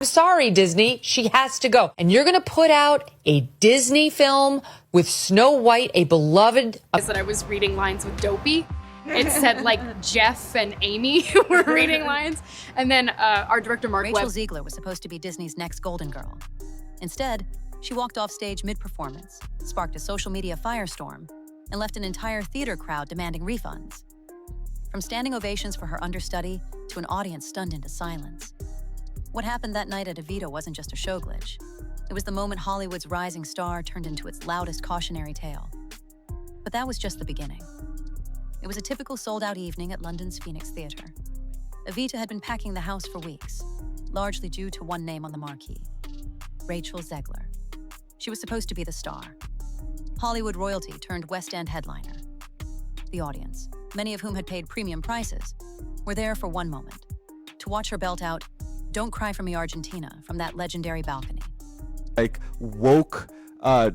I'm sorry, Disney, she has to go. And you're going to put out a Disney film with Snow White, a beloved... Is that I was reading lines with Dopey. It said like Jeff and Amy were reading lines. And then our director, Mark Rachel Webb. Zegler was supposed to be Disney's next Golden Girl. Instead, she walked off stage mid-performance, sparked a social media firestorm, and left an entire theater crowd demanding refunds. From standing ovations for her understudy to an audience stunned into silence. What happened that night at Evita wasn't just a show glitch. It was the moment Hollywood's rising star turned into its loudest cautionary tale. But that was just the beginning. It was a typical sold-out evening at London's Phoenix Theatre. Evita had been packing the house for weeks, largely due to one name on the marquee, Rachel Zegler. She was supposed to be the star. Hollywood royalty turned West End headliner. The audience, many of whom had paid premium prices, were there for one moment, to watch her belt out, "Don't Cry for Me, Argentina," from that legendary balcony. Like, woke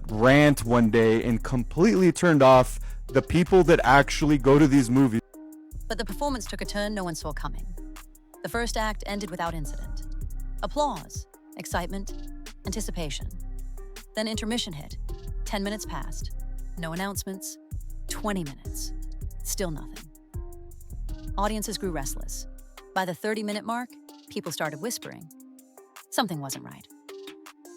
rant one day and completely turned off the people that actually go to these movies. But the performance took a turn no one saw coming. The first act ended without incident. Applause, excitement, anticipation. Then intermission hit. 10 minutes passed. No announcements. 20 minutes. Still nothing. Audiences grew restless. By the 30-minute mark, people started whispering. Something wasn't right.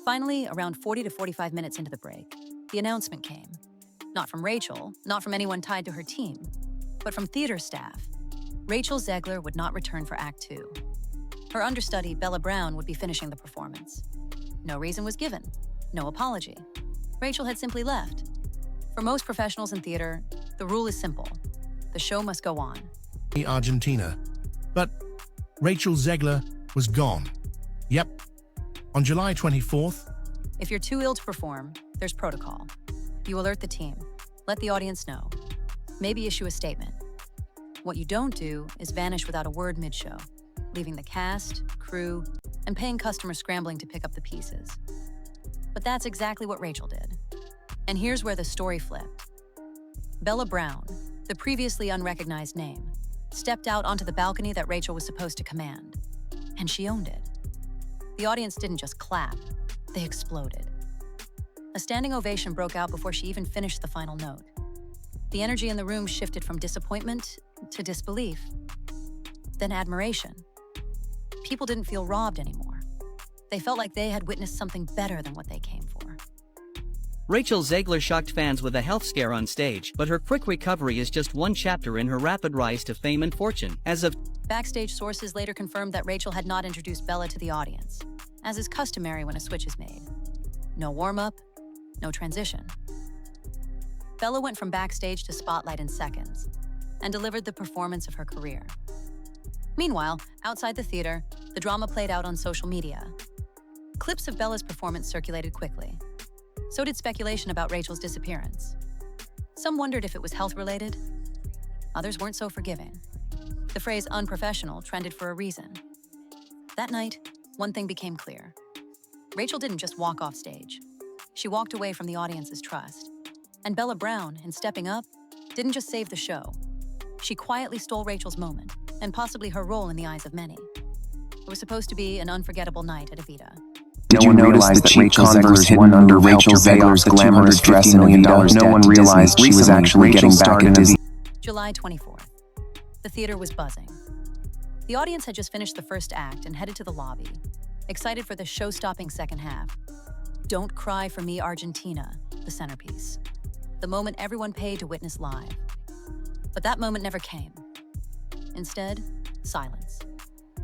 Finally, around 40 to 45 minutes into the break, the announcement came. Not from Rachel, not from anyone tied to her team, but from theater staff. Rachel Zegler would not return for Act 2. Her understudy, Bella Brown, would be finishing the performance. No reason was given, no apology. Rachel had simply left. For most professionals in theater, the rule is simple. The show must go on. Argentina. But Rachel Zegler was gone. Yep. On July 24th, If you're too ill to perform, there's protocol. You alert the team, let the audience know, maybe issue a statement. What you don't do is vanish without a word mid-show, leaving the cast, crew, and paying customers scrambling to pick up the pieces. But that's exactly what Rachel did. And here's where the story flipped. Bella Brown, the previously unrecognized name, stepped out onto the balcony that Rachel was supposed to command. And she owned it. The audience didn't just clap, they exploded. A standing ovation broke out before she even finished the final note. The energy in the room shifted from disappointment to disbelief, then admiration. People didn't feel robbed anymore. They felt like they had witnessed something better than what they came for. Rachel Zegler shocked fans with a health scare on stage, but her quick recovery is just one chapter in her rapid rise to fame and fortune. As of Backstage sources later confirmed that Rachel had not introduced Bella to the audience, as is customary when a switch is made. No warm-up, no transition. Bella went from backstage to spotlight in seconds and delivered the performance of her career. Meanwhile, outside the theater, the drama played out on social media. Clips of Bella's performance circulated quickly. So did speculation about Rachel's disappearance. Some wondered if it was health-related. Others weren't so forgiving. The phrase unprofessional trended for a reason. That night, one thing became clear. Rachel didn't just walk off stage. She walked away from the audience's trust. And Bella Brown, in stepping up, didn't just save the show. She quietly stole Rachel's moment, and possibly her role in the eyes of many. It was supposed to be an unforgettable night at Evita. Did you realize that Rachel Zegler's hidden under Rachel Zegler's glamorous dress in Evita? No one realized she was actually getting back at Disney. July 24th. The theater was buzzing. The audience had just finished the first act and headed to the lobby, excited for the show-stopping second half. "Don't Cry for Me, Argentina," the centerpiece. The moment everyone paid to witness live. But that moment never came. Instead, silence.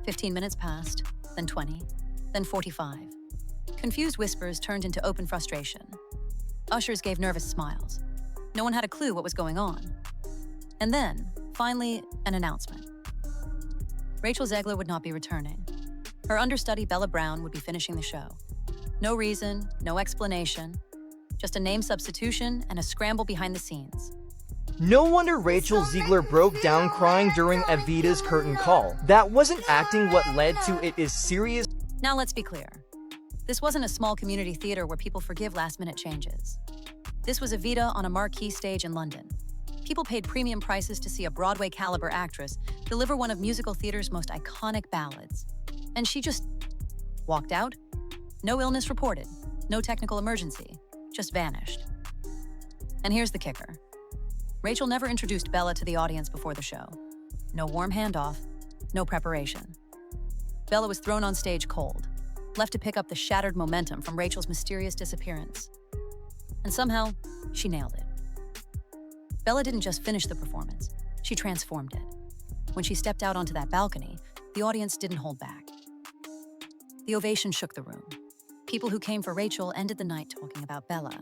15 minutes passed, then 20, then 45. Confused whispers turned into open frustration. Ushers gave nervous smiles. No one had a clue what was going on. And then, finally, an announcement. Rachel Zegler would not be returning. Her understudy, Bella Brown, would be finishing the show. No reason, no explanation, just a name substitution and a scramble behind the scenes. No wonder Rachel Zegler broke down crying during Evita's curtain call. That wasn't acting. What led to it is serious. Now let's be clear. This wasn't a small community theater where people forgive last-minute changes. This was Evita on a marquee stage in London. People paid premium prices to see a Broadway-caliber actress deliver one of musical theater's most iconic ballads. And she just walked out, no illness reported, no technical emergency, just vanished. And here's the kicker. Rachel never introduced Bella to the audience before the show. No warm handoff, no preparation. Bella was thrown on stage cold, left to pick up the shattered momentum from Rachel's mysterious disappearance. And somehow, she nailed it. Bella didn't just finish the performance, she transformed it. When she stepped out onto that balcony, the audience didn't hold back. The ovation shook the room. People who came for Rachel ended the night talking about Bella.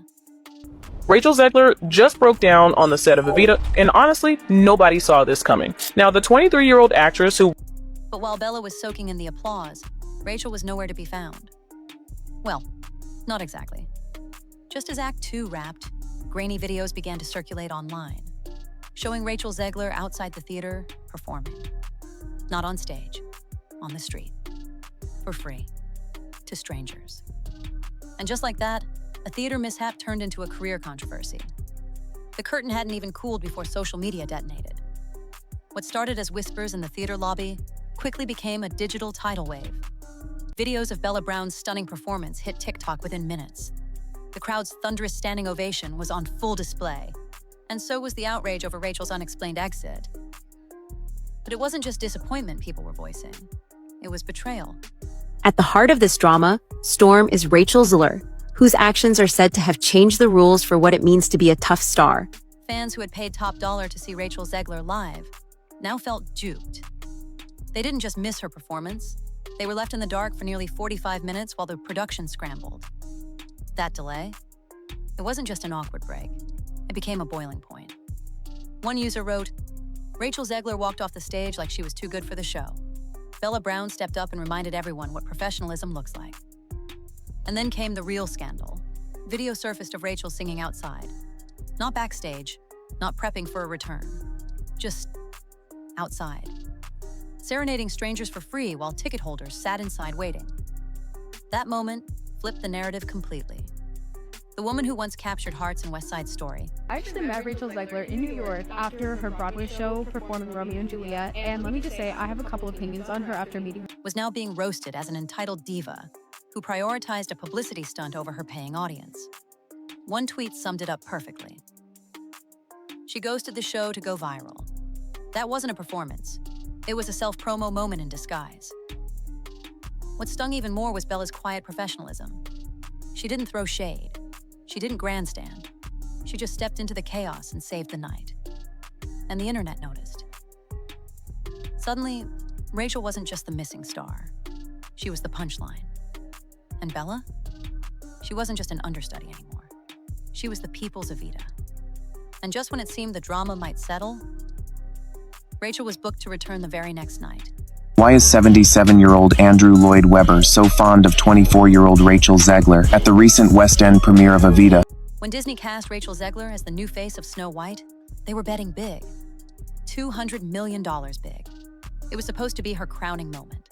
Rachel Zegler just broke down on the set of Evita, and honestly, nobody saw this coming. Now, the 23-year-old actress who... But while Bella was soaking in the applause, Rachel was nowhere to be found. Well, not exactly. Just as Act 2 wrapped, grainy videos began to circulate online, showing Rachel Zegler outside the theater performing. Not on stage, on the street, for free, to strangers. And just like that, a theater mishap turned into a career controversy. The curtain hadn't even cooled before social media detonated. What started as whispers in the theater lobby quickly became a digital tidal wave. Videos of Bella Brown's stunning performance hit TikTok within minutes. The crowd's thunderous standing ovation was on full display, and so was the outrage over Rachel's unexplained exit. But it wasn't just disappointment people were voicing. It was betrayal. At the heart of this drama, Storm is Rachel Zegler, whose actions are said to have changed the rules for what it means to be a tough star. Fans who had paid top dollar to see Rachel Zegler live now felt duped. They didn't just miss her performance, they were left in the dark for nearly 45 minutes while the production scrambled. That delay, it wasn't just an awkward break, it became a boiling point. One user wrote, "Rachel Zegler walked off the stage like she was too good for the show. Bella Brown stepped up and reminded everyone what professionalism looks like." And then came the real scandal. Video surfaced of Rachel singing outside. Not backstage, not prepping for a return. Just outside. Serenading strangers for free while ticket holders sat inside waiting. That moment flipped the narrative completely. The woman who once captured hearts in West Side Story. I actually met Rachel Zegler in New York after her Broadway show performing Romeo and Juliet, and let me just say I have a couple opinions on her after meeting her. Was now being roasted as an entitled diva who prioritized a publicity stunt over her paying audience. One tweet summed it up perfectly. She ghosted the show to go viral. That wasn't a performance. It was a self-promo moment in disguise. What stung even more was Bella's quiet professionalism. She didn't throw shade. She didn't grandstand. She just stepped into the chaos and saved the night. And the internet noticed. Suddenly, Rachel wasn't just the missing star. She was the punchline. And Bella? She wasn't just an understudy anymore. She was the people's Evita. And just when it seemed the drama might settle, Rachel was booked to return the very next night. Why is 77-year-old Andrew Lloyd Webber so fond of 24-year-old Rachel Zegler at the recent West End premiere of Evita? When Disney cast Rachel Zegler as the new face of Snow White, they were betting big. $200 million big. It was supposed to be her crowning moment.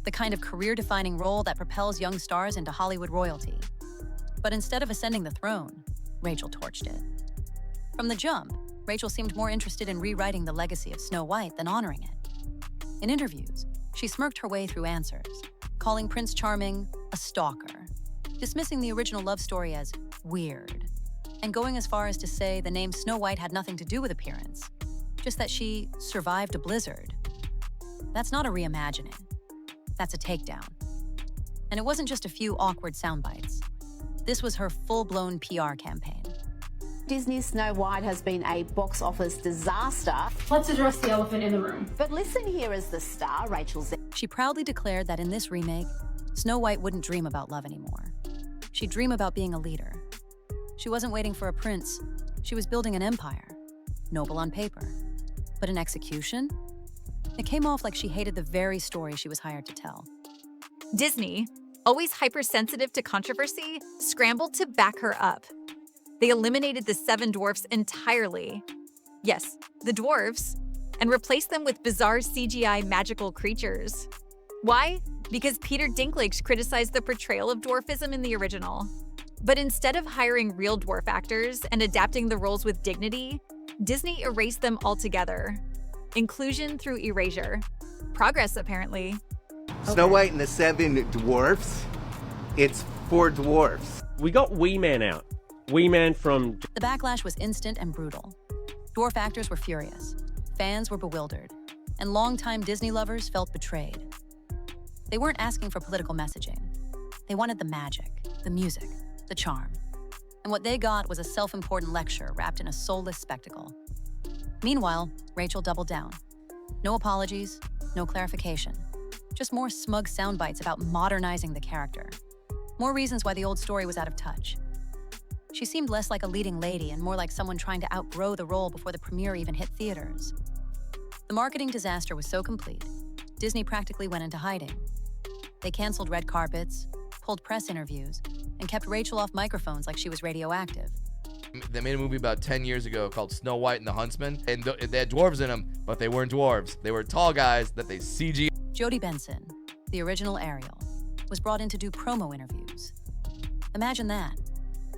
The kind of career-defining role that propels young stars into Hollywood royalty. But instead of ascending the throne, Rachel torched it. From the jump, Rachel seemed more interested in rewriting the legacy of Snow White than honoring it. In interviews, she smirked her way through answers, calling Prince Charming a stalker, dismissing the original love story as weird, and going as far as to say the name Snow White had nothing to do with appearance, just that she survived a blizzard. That's not a reimagining. That's a takedown. And it wasn't just a few awkward sound bites. This was her full-blown PR campaign. Disney's Snow White has been a box office disaster. Let's address the elephant in the room. But listen here as the star, Rachel Zegler. She proudly declared that in this remake, Snow White wouldn't dream about love anymore. She'd dream about being a leader. She wasn't waiting for a prince. She was building an empire. Noble on paper. But in execution, it came off like she hated the very story she was hired to tell. Disney, always hypersensitive to controversy, scrambled to back her up. They eliminated the 7 dwarfs entirely. Yes, the dwarfs, and replaced them with bizarre CGI magical creatures. Why? Because Peter Dinklage criticized the portrayal of dwarfism in the original. But instead of hiring real dwarf actors and adapting the roles with dignity, Disney erased them altogether. Inclusion through erasure. Progress, apparently. Snow White and the Seven Dwarfs, it's for dwarfs. We got Wee Man out. Wee Man from... The backlash was instant and brutal. Dwarf actors were furious, fans were bewildered, and longtime Disney lovers felt betrayed. They weren't asking for political messaging. They wanted the magic, the music, the charm. And what they got was a self-important lecture wrapped in a soulless spectacle. Meanwhile, Rachel doubled down. No apologies, no clarification. Just more smug sound bites about modernizing the character. More reasons why the old story was out of touch. She seemed less like a leading lady and more like someone trying to outgrow the role before the premiere even hit theaters. The marketing disaster was so complete, Disney practically went into hiding. They canceled red carpets, pulled press interviews, and kept Rachel off microphones like she was radioactive. They made a movie about 10 years ago called Snow White and the Huntsman, and they had dwarves in them, but they weren't dwarves. They were tall guys that they CG. Jodie Benson, the original Ariel, was brought in to do promo interviews. Imagine that.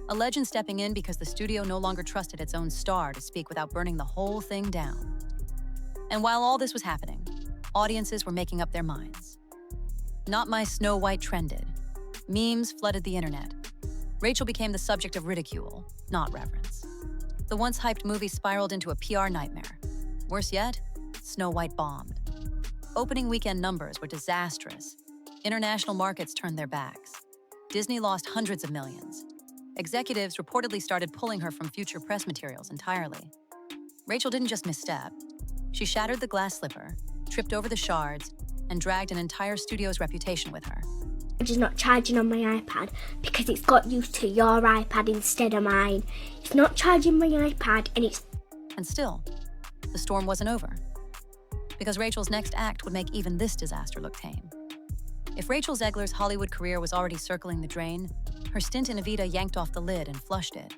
A legend stepping in because the studio no longer trusted its own star to speak without burning the whole thing down. And while all this was happening, audiences were making up their minds. Not My Snow White trended. Memes flooded the internet. Rachel became the subject of ridicule, not reverence. The once hyped movie spiraled into a PR nightmare. Worse yet, Snow White bombed. Opening weekend numbers were disastrous. International markets turned their backs. Disney lost hundreds of millions. Executives reportedly started pulling her from future press materials entirely. Rachel didn't just misstep. She shattered the glass slipper, tripped over the shards, and dragged an entire studio's reputation with her. I'm just not charging on my iPad because it's got used to your iPad instead of mine. It's not charging my iPad and it's... And still, the storm wasn't over. Because Rachel's next act would make even this disaster look tame. If Rachel Zegler's Hollywood career was already circling the drain, her stint in Evita yanked off the lid and flushed it.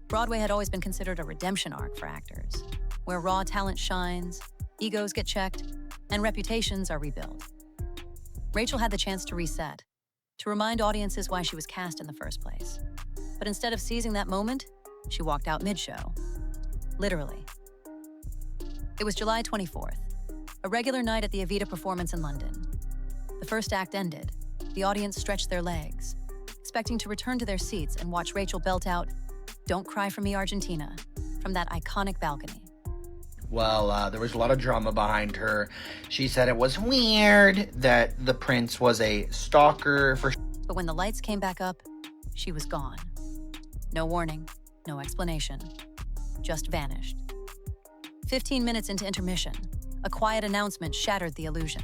Broadway had always been considered a redemption arc for actors, where raw talent shines, egos get checked, and reputations are rebuilt. Rachel had the chance to reset, to remind audiences why she was cast in the first place. But instead of seizing that moment, she walked out mid-show. Literally. It was July 24th, a regular night at the Evita performance in London. The first act ended. The audience stretched their legs, expecting to return to their seats and watch Rachel belt out, "Don't Cry for Me, Argentina," from that iconic balcony. Well, there was a lot of drama behind her. She said it was weird that the prince was a stalker for... But when the lights came back up, she was gone. No warning, no explanation, just vanished. 15 minutes into intermission, a quiet announcement shattered the illusion.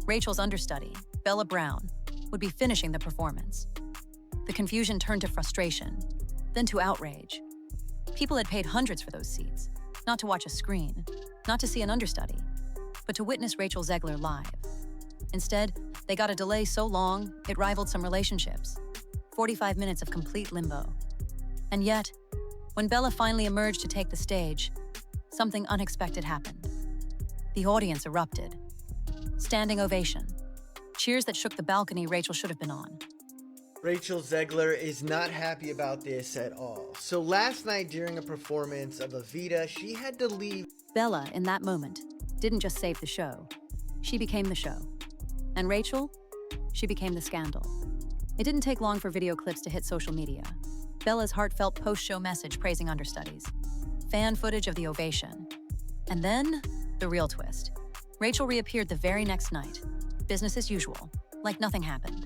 Rachel's understudy, Bella Brown, would be finishing the performance. The confusion turned to frustration, then to outrage. People had paid hundreds for those seats, not to watch a screen, not to see an understudy, but to witness Rachel Zegler live. Instead, they got a delay so long, it rivaled some relationships. 45 minutes of complete limbo. And yet, when Bella finally emerged to take the stage, something unexpected happened. The audience erupted. Standing ovation. Cheers that shook the balcony Rachel should have been on. Rachel Zegler is not happy about this at all. So last night during a performance of Evita, she had to leave. Bella, in that moment, didn't just save the show. She became the show. And Rachel, she became the scandal. It didn't take long for video clips to hit social media. Bella's heartfelt post-show message praising understudies. Fan footage of the ovation. And then, the real twist. Rachel reappeared the very next night. Business as usual, like nothing happened.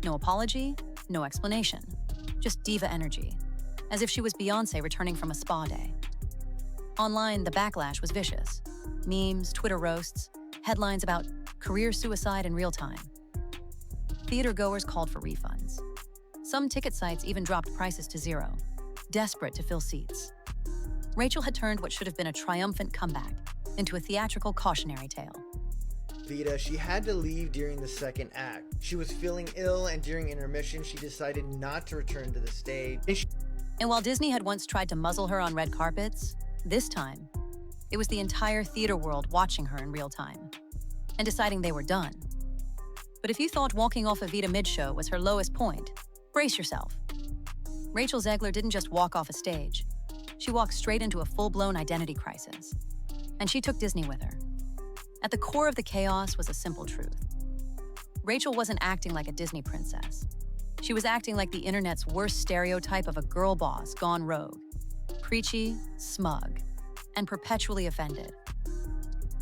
No apology, no explanation. Just diva energy, as if she was Beyoncé returning from a spa day. Online, the backlash was vicious. Memes, Twitter roasts, headlines about career suicide in real time. Theater goers called for refunds. Some ticket sites even dropped prices to zero, desperate to fill seats. Rachel had turned what should have been a triumphant comeback into a theatrical cautionary tale. Evita, she had to leave during the second act. She was feeling ill, and during intermission, she decided not to return to the stage. And while Disney had once tried to muzzle her on red carpets, this time, it was the entire theater world watching her in real time and deciding they were done. But if you thought walking off Evita mid-show was her lowest point, brace yourself. Rachel Zegler didn't just walk off a stage. She walked straight into a full-blown identity crisis. And she took Disney with her. At the core of the chaos was a simple truth. Rachel wasn't acting like a Disney princess. She was acting like the internet's worst stereotype of a girl boss gone rogue. Preachy, smug, and perpetually offended.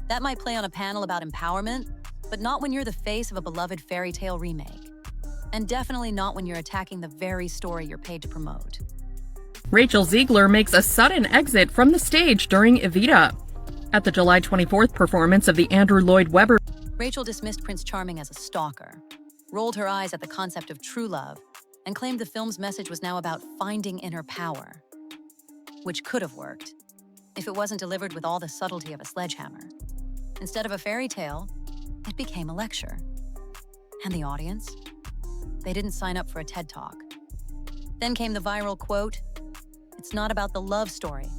That might play on a panel about empowerment, but not when you're the face of a beloved fairy tale remake. And definitely not when you're attacking the very story you're paid to promote. Rachel Zegler makes a sudden exit from the stage during Evita. At the July 24th performance of the Andrew Lloyd Webber, Rachel dismissed Prince Charming as a stalker, rolled her eyes at the concept of true love, and claimed the film's message was now about finding inner power. Which could have worked, if it wasn't delivered with all the subtlety of a sledgehammer. Instead of a fairy tale, it became a lecture. And the audience? They didn't sign up for a TED Talk. Then came the viral quote, "It's not about the love story.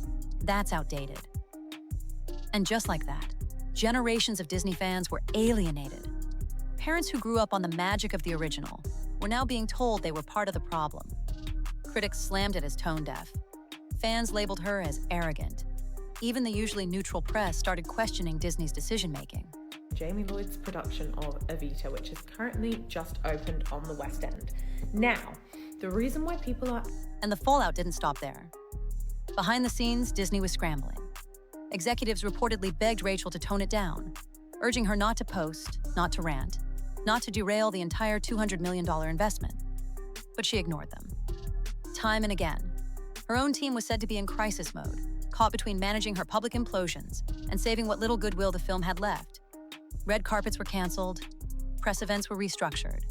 That's outdated." And just like that, generations of Disney fans were alienated. Parents who grew up on the magic of the original were now being told they were part of the problem. Critics slammed it as tone-deaf. Fans labeled her as arrogant. Even the usually neutral press started questioning Disney's decision-making. Jamie Lloyd's production of Evita, which is currently just opened on the West End. Now, the reason why people are... And the fallout didn't stop there. Behind the scenes, Disney was scrambling. Executives reportedly begged Rachel to tone it down, urging her not to post, not to rant, not to derail the entire $200 million investment. But she ignored them. Time and again, her own team was said to be in crisis mode, caught between managing her public implosions and saving what little goodwill the film had left. Red carpets were canceled, press events were restructured.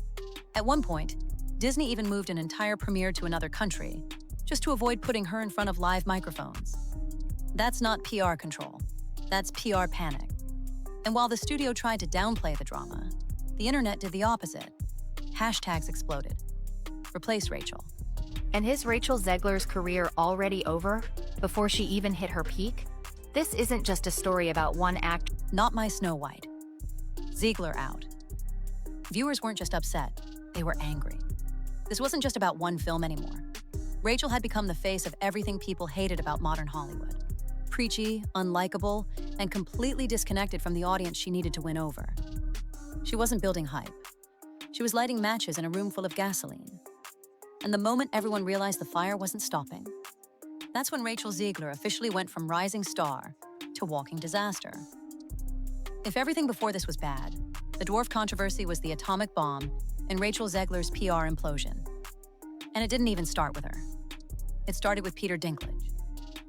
At one point, Disney even moved an entire premiere to another country, just to avoid putting her in front of live microphones. That's not PR control, that's PR panic. And while the studio tried to downplay the drama, the internet did the opposite. Hashtags exploded. Replace Rachel. And is Rachel Zegler's career already over, before she even hit her peak? This isn't just a story about one act. Not my Snow White. Zegler out. Viewers weren't just upset, they were angry. This wasn't just about one film anymore. Rachel had become the face of everything people hated about modern Hollywood. Preachy, unlikable, and completely disconnected from the audience she needed to win over. She wasn't building hype. She was lighting matches in a room full of gasoline. And the moment everyone realized the fire wasn't stopping, that's when Rachel Zegler officially went from rising star to walking disaster. If everything before this was bad, the dwarf controversy was the atomic bomb and Rachel Zegler's PR implosion. And it didn't even start with her. It started with Peter Dinklage.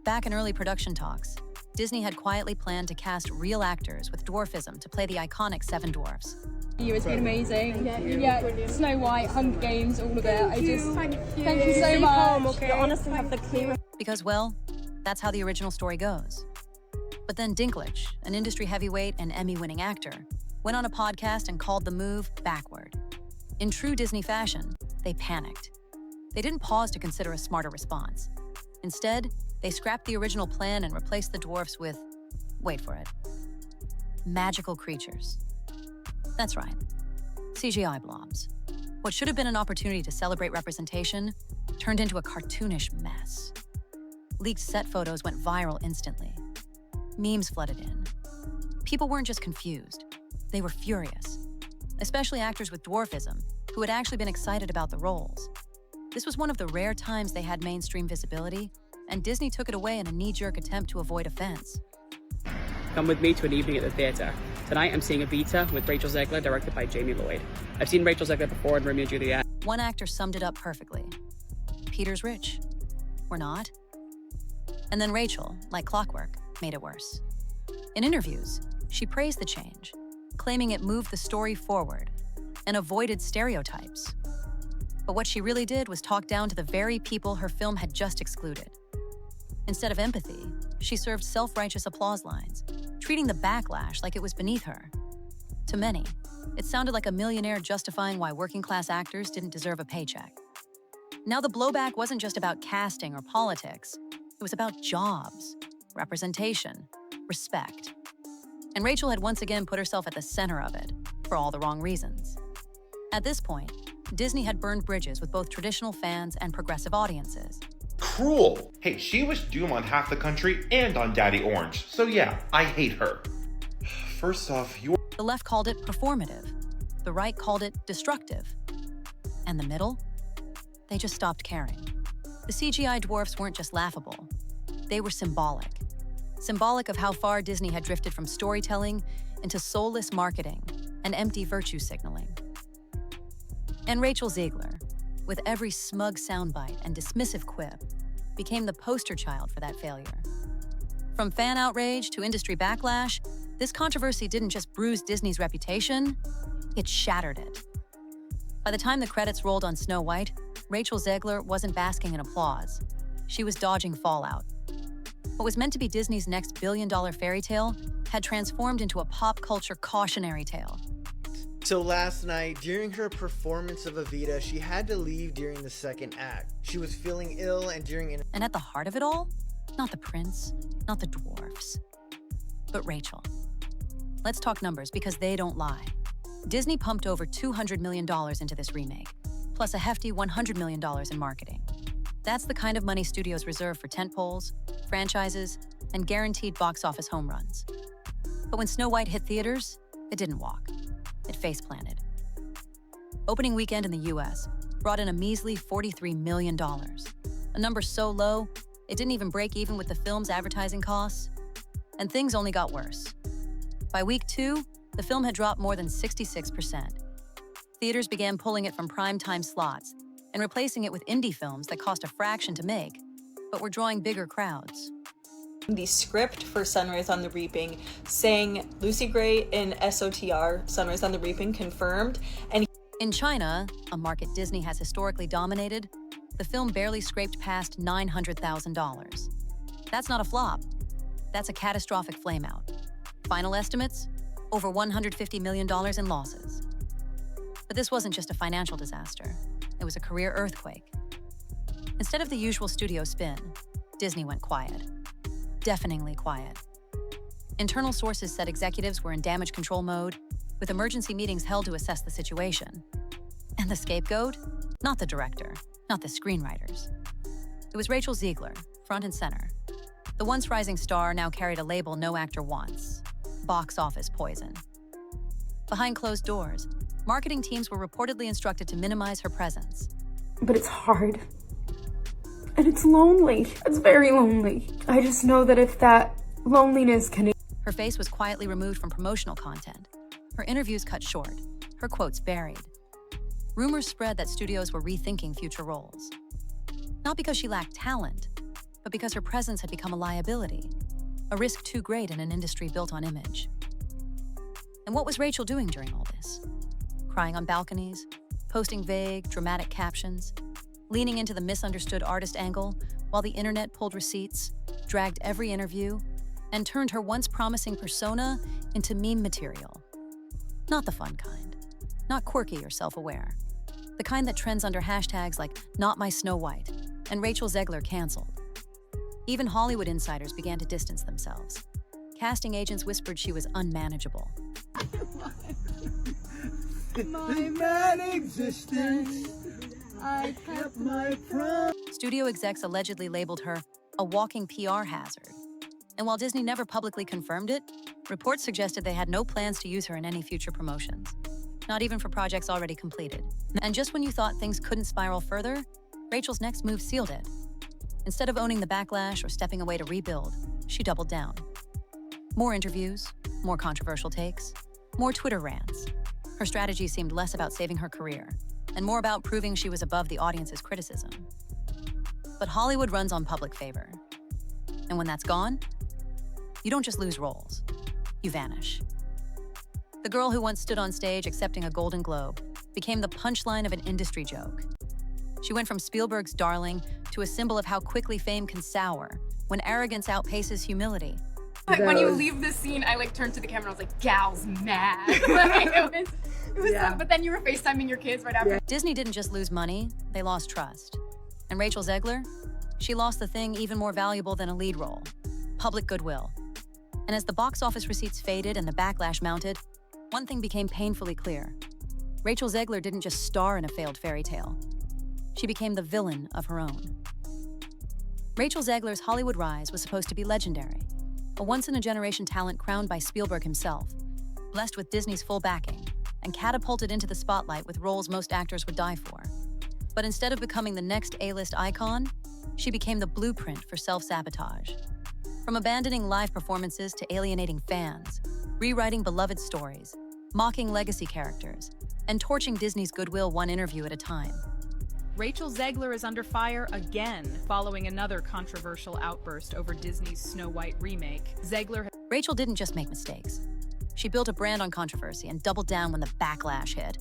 Back in early production talks, Disney had quietly planned to cast real actors with dwarfism to play the iconic Seven Dwarfs. It's been amazing. Yeah, Snow White, Hunger Games, all of it. Thank you so much. You honestly have the clearest. Because, well, that's how the original story goes. But then Dinklage, an industry heavyweight and Emmy-winning actor, went on a podcast and called the move backward. In true Disney fashion, they panicked. They didn't pause to consider a smarter response. Instead, they scrapped the original plan and replaced the dwarfs with, wait for it, magical creatures. That's right, CGI blobs. What should have been an opportunity to celebrate representation turned into a cartoonish mess. Leaked set photos went viral instantly. Memes flooded in. People weren't just confused, they were furious. Especially actors with dwarfism, who had actually been excited about the roles. This was one of the rare times they had mainstream visibility, and Disney took it away in a knee-jerk attempt to avoid offense. Come with me to an evening at the theatre. Tonight I'm seeing Evita with Rachel Zegler, directed by Jamie Lloyd. I've seen Rachel Zegler before in Romeo and Juliet. One actor summed it up perfectly. Peter's rich. We're not. And then Rachel, like clockwork, made it worse. In interviews, she praised the change, claiming it moved the story forward and avoided stereotypes. But what she really did was talk down to the very people her film had just excluded. Instead of empathy, she served self-righteous applause lines, treating the backlash like it was beneath her. To many, it sounded like a millionaire justifying why working-class actors didn't deserve a paycheck. Now the blowback wasn't just about casting or politics, it was about jobs, representation, respect. And Rachel had once again put herself at the center of it, for all the wrong reasons. At this point, Disney had burned bridges with both traditional fans and progressive audiences. Cruel! Hey, she wished doom on half the country and on Daddy Orange, so yeah, I hate her. First off, The left called it performative. The right called it destructive. And the middle? They just stopped caring. The CGI dwarfs weren't just laughable. They were symbolic. Symbolic of how far Disney had drifted from storytelling into soulless marketing and empty virtue signaling. And Rachel Zegler, with every smug soundbite and dismissive quip, became the poster child for that failure. From fan outrage to industry backlash, this controversy didn't just bruise Disney's reputation, it shattered it. By the time the credits rolled on Snow White, Rachel Zegler wasn't basking in applause. She was dodging fallout. What was meant to be Disney's next billion-dollar fairy tale had transformed into a pop culture cautionary tale. So last night, during her performance of Evita, she had to leave during the second act. She was feeling ill and And at the heart of it all, not the prince, not the dwarfs, but Rachel. Let's talk numbers because they don't lie. Disney pumped over $200 million into this remake, plus a hefty $100 million in marketing. That's the kind of money studios reserve for tentpoles, franchises, and guaranteed box office home runs. But when Snow White hit theaters, it didn't walk. It face-planted. Opening weekend in the US brought in a measly $43 million, a number so low, it didn't even break even with the film's advertising costs. And things only got worse. By week 2, the film had dropped more than 66%. Theaters began pulling it from primetime slots and replacing it with indie films that cost a fraction to make, but were drawing bigger crowds. The script for Sunrise on the Reaping saying Lucy Gray in SOTR, Sunrise on the Reaping, confirmed. And in China, a market Disney has historically dominated, the film barely scraped past $900,000. That's not a flop. That's a catastrophic flameout. Final estimates? Over $150 million in losses. But this wasn't just a financial disaster. It was a career earthquake. Instead of the usual studio spin, Disney went quiet. Deafeningly quiet. Internal sources said executives were in damage control mode, with emergency meetings held to assess the situation. And the scapegoat? Not the director, not the screenwriters. It was Rachel Zegler, front and center. The once rising star now carried a label no actor wants: box office poison. Behind closed doors, marketing teams were reportedly instructed to minimize her presence. But it's hard. And it's lonely. It's very lonely. I just know that if that loneliness can... Her face was quietly removed from promotional content. Her interviews cut short. Her quotes buried. Rumors spread that studios were rethinking future roles. Not because she lacked talent, but because her presence had become a liability, a risk too great in an industry built on image. And what was Rachel doing during all this? Crying on balconies, posting vague, dramatic captions, leaning into the misunderstood artist angle while the internet pulled receipts, dragged every interview, and turned her once promising persona into meme material. Not the fun kind, not quirky or self-aware, the kind that trends under hashtags like Not My Snow White and Rachel Zegler canceled. Even Hollywood insiders began to distance themselves. Casting agents whispered she was unmanageable. My mad existence, I kept my promise. Studio execs allegedly labeled her a walking PR hazard. And while Disney never publicly confirmed it, reports suggested they had no plans to use her in any future promotions, not even for projects already completed. And just when you thought things couldn't spiral further, Rachel's next move sealed it. Instead of owning the backlash or stepping away to rebuild, she doubled down. More interviews, more controversial takes, more Twitter rants. Her strategy seemed less about saving her career and more about proving she was above the audience's criticism. But Hollywood runs on public favor. And when that's gone, you don't just lose roles, you vanish. The girl who once stood on stage accepting a Golden Globe became the punchline of an industry joke. She went from Spielberg's darling to a symbol of how quickly fame can sour when arrogance outpaces humility. Like when you leave the scene, I turned to the camera and I was like, gal's mad. It was Yeah. but then you were FaceTiming your kids right after. Disney didn't just lose money, they lost trust. And Rachel Zegler? She lost the thing even more valuable than a lead role: public goodwill. And as the box office receipts faded and the backlash mounted, one thing became painfully clear. Rachel Zegler didn't just star in a failed fairy tale. She became the villain of her own. Rachel Zegler's Hollywood rise was supposed to be legendary, a once-in-a-generation talent crowned by Spielberg himself, blessed with Disney's full backing. and catapulted into the spotlight with roles most actors would die for. But instead of becoming the next A-list icon, she became the blueprint for self-sabotage. From abandoning live performances to alienating fans, rewriting beloved stories, mocking legacy characters, and torching Disney's goodwill one interview at a time. Rachel Zegler is under fire again, following another controversial outburst over Disney's Snow White remake. Rachel didn't just make mistakes. She built a brand on controversy and doubled down when the backlash hit.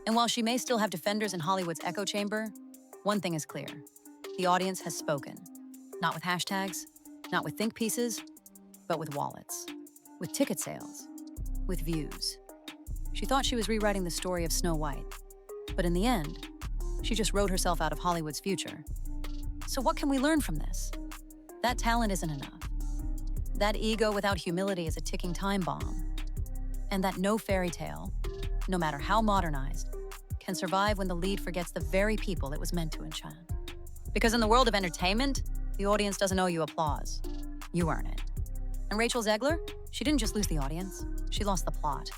And while she may still have defenders in Hollywood's echo chamber, one thing is clear. The audience has spoken. Not with hashtags, not with think pieces, but with wallets, with ticket sales, with views. She thought she was rewriting the story of Snow White, but in the end, she just wrote herself out of Hollywood's future. So what can we learn from this? That talent isn't enough. That ego without humility is a ticking time bomb. And that no fairy tale, no matter how modernized, can survive when the lead forgets the very people it was meant to enchant. Because in the world of entertainment, the audience doesn't owe you applause. You earn it. And Rachel Zegler, she didn't just lose the audience, she lost the plot.